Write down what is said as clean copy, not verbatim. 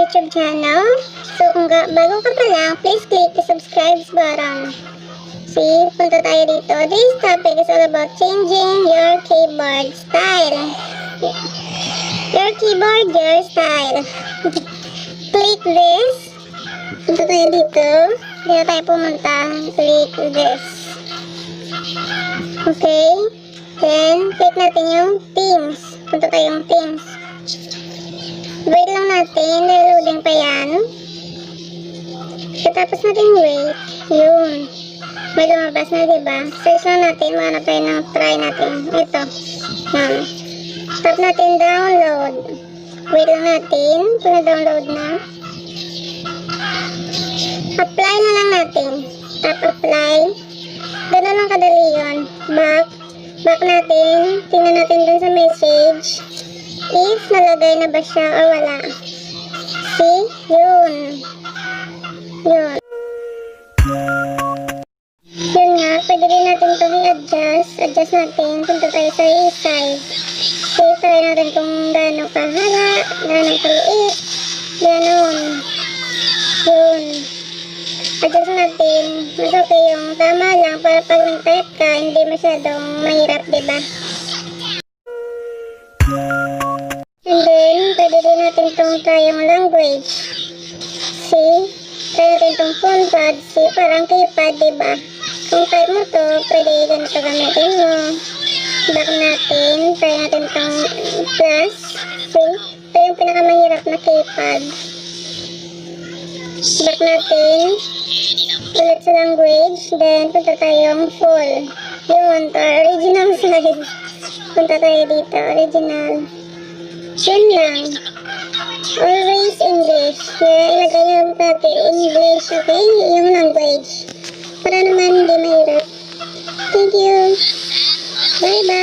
YouTube channel. So kung bago ka pa lang, please click the subscribe button. See, punta tayo dito. This topic is all about changing your keyboard style. Your style. Click this. Punta tayo dito. Dito tayo pumunta. Click this. Okay. Then, click natin yung themes. Punta tayong themes. Wait lang natin. Reloading pa yan. Tapos natin wait. Yun. May lumabas na, diba? Search lang natin. Mahanap tayo ng try natin. Ito. Yan. Tap natin download. Wait lang natin. Kung na-download na. Apply na lang natin. Tap apply. Ganun lang kadali yun. Back. Back natin. Tingnan natin dun sa message. If nalagay na ba siya o wala. See? Yun. Yun. Yun nga. Pwede rin natin itong i-adjust. Adjust natin. Punta tayo sa size. So, try natin kung gano'ng kahara. Gano'ng kaliit. Gano'n. Yun. Adjust natin. Mas okay yung tama lang para pag nag-type ka, hindi masyadong mahirap, diba? And then, pwede din natin itong try yung language. See? Try natin itong phone pad. See? Parang keypad, diba? Kung type mo to, pwede ganito gamitin mo. Back natin. Try natin itong plus. See? Ito yung pinakamahirap na keypad. Back natin. Ulit sa language. Then, punta tayong full. Yun, to original size. Punta tayo dito. Original. Yun lang. Always English. Kaya ilagay yung natin English, okay? Yung language. Para naman hindi mahirap. Thank you. Bye-bye.